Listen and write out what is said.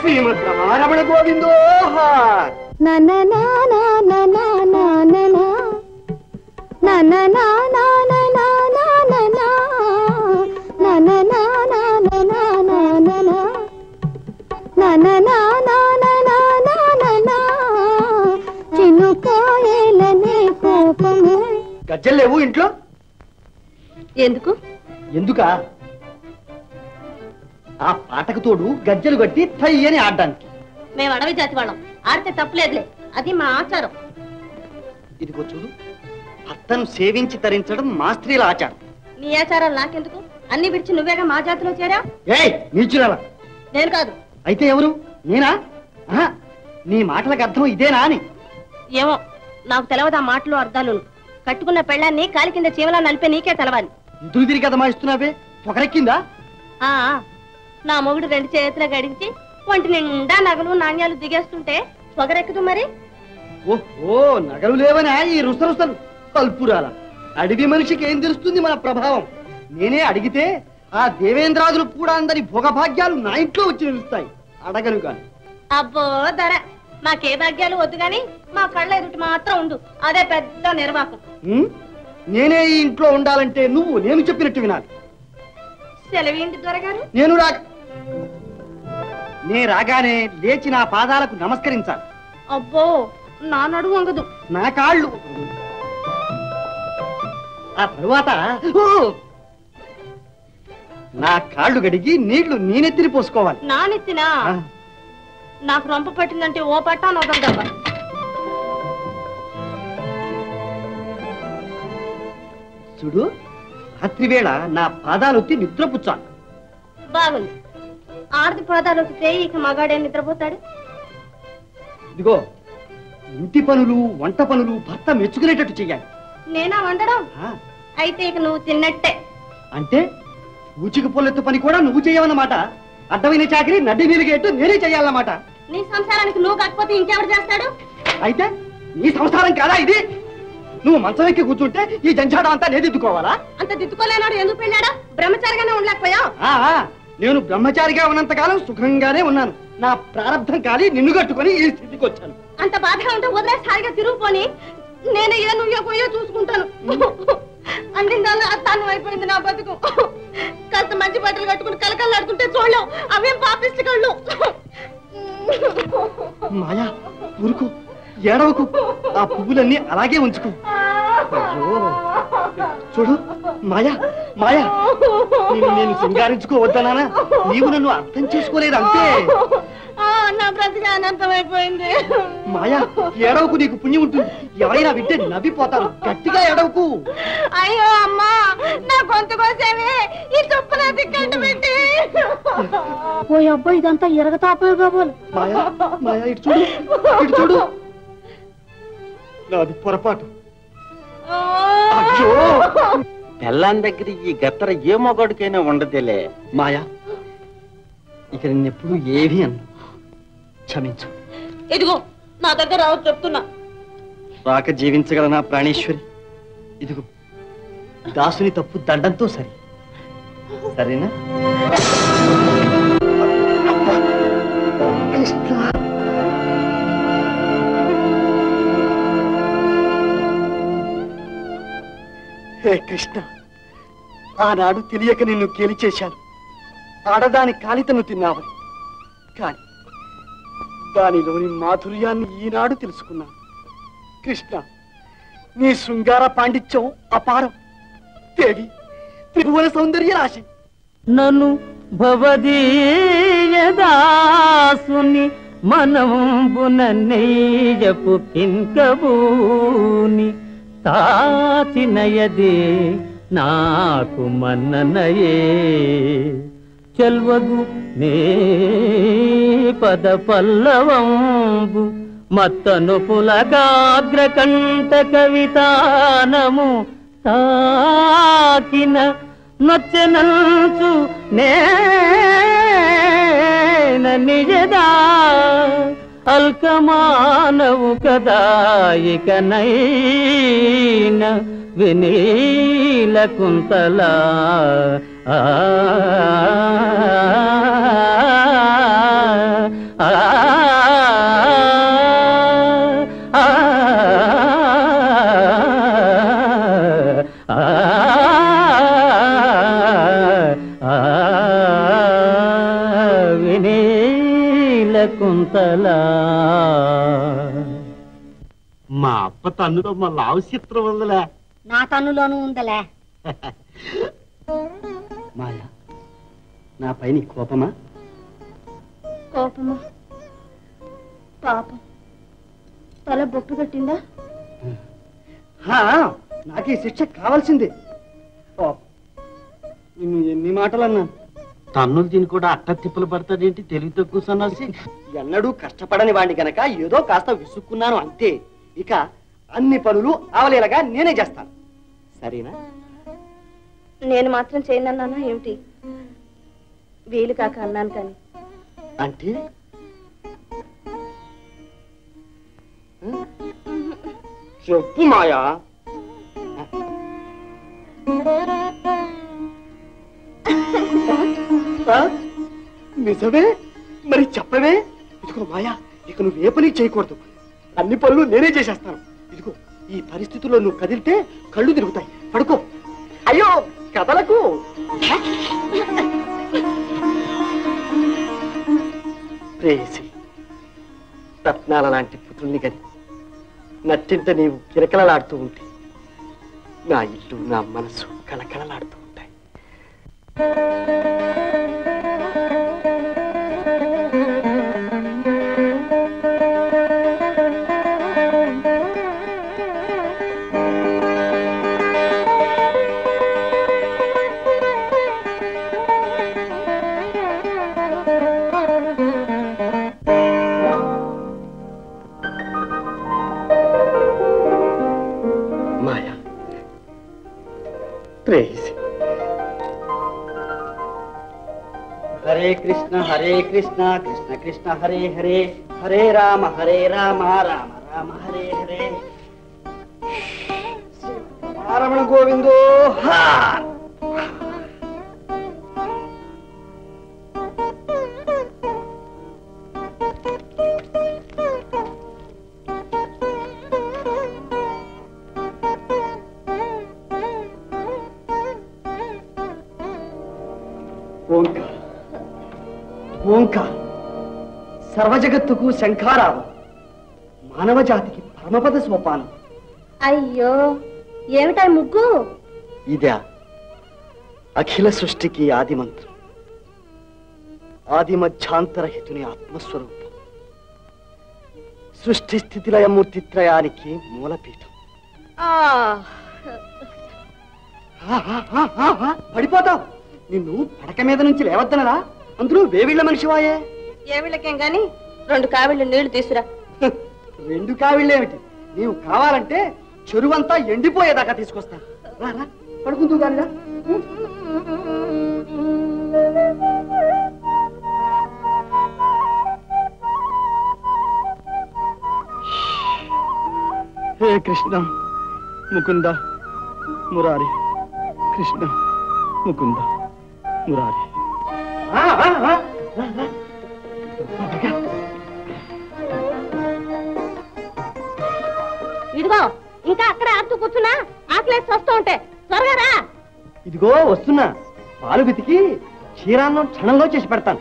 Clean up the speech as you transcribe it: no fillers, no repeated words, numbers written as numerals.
శ్రీమద్ రమణ గోవిందో గజ్జలు లేవు ఇంట్లో? ఎందుకు? ఎందుకా? ఆ పాటకు తోడు గజ్జలు కట్టి తై అని ఆడడానికి. మేము అడవి జాతి వాళ్ళం, ఆడితే తప్పులేదులే, అది మా ఆచారం. ఇదిగో చూడు, భర్తను సేవించి తరించడం మా స్త్రీల ఆచారం. నీ ఆచారాలు నాకెందుకు? అన్ని విడిచి నువ్వేగా మా జాతిలో చేరా. ఏయ్ నీచురాలా! నేను కాదు. అయితే ఎవరు? నేనా? నీ మాటలకు అర్థం ఇదేనా అని. ఏమో, నాకు తెలవదా మాటలు అర్థాలు. కట్టుకున్న పెళ్ళాన్ని కాలి కింద చీమలా నలిపే నీకే తెలవాలి. ఇందుకు తిరిగి కదమా ఇస్తున్నావే, పొగరెక్కిందా? నా మొగుడు 2 చేతులు గడిచి ఒంటి నిండా నగలు నాణ్యాలు దిగేస్తుంటే పొగరెక్కదు మరి. ఓ నగలు లేవనా ఈ రుసరుసలు? కల్పురాల అడవి మనిషికి ఏం తెలుస్తుంది మన ప్రభావం? నేనే అడిగితే ఆ దేవేంద్రాదులు కూడా అందరి భోగభాగ్యాలు నా ఇంట్లో వచ్చి నిలుస్తాయి. అడగను కాని. అబ్బో ధర, మాకే భాగ్యాలు వద్దు గాని మా కళ్ళ ఎదుటి మాత్రం ఉండు, అదే పెద్ద నిర్వాకం. నేనే ఈ ఇంట్లో ఉండాలంటే నువ్వు నేను చెప్పినట్టు వినాలి. సెలవేంటి దొరగారు? నే రాగానే లేచి నా పాదాలకు నమస్కరించాలి. అబ్బో నా నడుము వంగదు, నా కాళ్ళు. ఆ తరువాత నా కాళ్ళు గడిగి నీళ్లు నేనెత్తిని పోసుకోవాలి. నా నెత్తినా? నాకు రొంప పట్టిందంటే ఓ పట్టా నొదలదబ్బా. చూడు, రాత్రివేళ నా పాదాలొత్తి నిద్రపుచ్చాను. బాగుంది. ఆడది పాదాలు వస్తే ఇక మగాడే నిద్రపోతాడు. ఇదిగో, ఇంటి పనులు వంట పనులు భర్త మెచ్చుకునేటట్టు చెయ్యాలి. నేనా వండడం? అయితే ఇక నువ్వు తిన్నట్టే. అంటే పూచిక పొల్లెత్తు పని కూడా నువ్వు చెయ్యవన్నమాట. అడ్డమైన చాకరీ నడ్డి నిలిగేట్టు నేనే చెయ్యాలన్నమాట. నీ సంసారానికి నువ్వు కాకపోతే ఇంకెవరు చేస్తాడు? అయితే నీ సంసారం కాదా ఇది? నువ్వు మంచం ఎక్కి కూర్చుంటే ఈ జంజాడం అంతా నేను దిద్దుకోవాలా? అంత దిద్దుకోలేనాడు ఎందుకు పెళ్ళాడా? బ్రహ్మచారిగానే ఉండలేకపోయా? నేను బ్రహ్మచారిగా ఉన్నంత కాలం సుఖంగానే ఉన్నాను. నా ప్రారంభం కాలి నిన్ను కట్టుకుని ఈ స్థితికి వచ్చాను. అంత బాధగా ఉంటే వదిలేసి హాయిగా తిరుగుపోని, నేను ఏ నువ్వో పోయో చూసుకుంటాను. అందిందాల్లో అత్తాను అయిపోయింది నా బతుకు. కాస్త మంచి బట్టలు కట్టుకుని కలకల్లాడుతుంటే చూడలేవు, అవేం పాపిష్టి కళ్ళు. మాయా ఊరుకో, ఏడవకు, ఆ పువ్వులన్నీ అలాగే ఉంచుకో. చూడు మాయా, మాయా నేను సింగారించుకోవద్దనా? నీవు నన్ను అర్థం చేసుకోలేదు అంతే. నా బ్రతికి అనంతమైపోయింది. మాయా ఏడవకు, నీకు పుణ్యం ఉంటుంది. ఎవరైనా వింటే నవ్విపోతారు. గట్టిగా ఏడవకు. అయ్యో అమ్మా, నా గొంతు కోసేవి ఈ చొప్పు నా దిక్కంట పెట్టి. ఓ అబ్బా, ఇదంతా ఎరగతాపోయి కాబోలు. మాయా, మాయా ఇటు చూడు, ఇటు చూడు. నాది పొరపాటు. పెళ్ళాం దగ్గర ఈ గత్తర ఏ మొగడికైనా ఉండదేలే. మాయా, ఇక నిన్నెప్పుడు ఏవి అన్నా క్షమించు. ఇదిగో నా దగ్గర రావద్దు చెప్తున్నా. రాక జీవించగలనా ప్రాణేశ్వరి? ఇదిగో దాసుని తప్పు దండంతో సరి, సరేనా? హే కృష్ణ, ఆనాడు తెలియక నిన్ను కేలి చేశాను. ఆడదాని కాలితను తిన్నావు, కాని దానిలోని మాధుర్యాన్ని ఈనాడు తెలుసుకున్నాను. కృష్ణ, నీ శృంగార పాండిత్యం అపారం. దేవి, త్రిభువన సౌందర్య రాశి. నన్ను భవదీయదాసుని మనంబున నెయ్యపు కింకబూని తాచినయదే నాకు మన్ననయే చెల్వగు నే పద పల్లవంబు మత్తను పులగాగ్రకంఠ కవితానము తాకిన నొచ్చెనంచు నేన నిజదా అల్కమానవు కదా ఇకనైన వినీల కుంతలా వినీల కుంతలా. మా అప్ప తన్నులో మా లావు చిత్రం ఉందిలే. నా తన్నులోనూ ఉందలే. మాయా, నా పైన కోపమా? కోపమా? పాపం తల బొట్టు కట్టిందా? నాకు ఈ శిక్ష కావాల్సిందే. నిన్ను ఎన్ని మాటలన్నా. తన్నులు తిని కూడా అట్ట తిప్పలు పడతాడేంటి తెలివి తక్కువ సన్నాసి. ఎన్నడూ కష్టపడని వాడిని గనక ఏదో కాస్త విసుక్కున్నాను అంతే. ఇక అన్ని పనులు అవలేలగా నేనే చేస్తాను, సరేనా? నేను మాత్రం చేయనన్నానా ఏమిటి? వీలు కాక అన్నాను కానీ. అంటే చెప్పు మాయా. నిజమే? మరి చెప్పవే. ఇదిగో మాయా, ఇక నువ్వు ఏ పని చేయకూడదు. అన్ని పనులు నేనే చేసేస్తాను. ఇదిగో ఈ పరిస్థితుల్లో నువ్వు కదిలితే కళ్ళు తిరుగుతాయి. పడుకో. అయ్యో కదలకు. ప్రేయసి, రత్నాల లాంటి పుత్రుల్ని గని నట్టింట నీవు కిరకలలాడుతూ ఉంటే నా ఇల్లు నా మనసు కళకళలాడుతూ ఉంటాయి. మాయా, ప్రేయసి. హరే కృష్ణ కృష్ణ కృష్ణ హరే హరే, హరే రామ రామ రామ హరే హరే. రమణ గోవిందో. ఓంకార ఓంకార, సర్వజగత్తుకు శంఖారావం, మానవ జాతికి పరమపద సోపానం. అయ్యో ఏమిటా ముగ్గు? ఇదా అఖిల సృష్టికి ఆది మంత్రం, ఆది మధ్యాంతరహితుని ఆత్మస్వరూపం, సృష్టి స్థితిలయమూర్తిత్రయానికి మూలపీఠం. పడిపోతావు. నిన్ను పడక మీద నుంచి లేవద్దనరా? అందులో వేవిళ్ళ మనిషివాయే. ఏమిళ్ళకేం గాని 2 కావిళ్ళు నీళ్లు తీసురా. 2 కావిళ్ళేమిటి? నీవు కావాలంటే చెరువంతా ఎండిపోయేదాకా తీసుకొస్తా. రా, పడుకుంటూ గానిరా. హే కృష్ణ ముకుంద మురారి, కృష్ణ ముకుంద మురారి. ఇదిగో ఇంకా అక్కడ ఆడుతూ కూర్చున్నా, ఆకలేసి వస్తూ ఉంటే త్వరగా రా. ఇదిగో వస్తున్నా. పాలు బితికి క్షీరాన్నం క్షణంలో చేసి పెడతాను.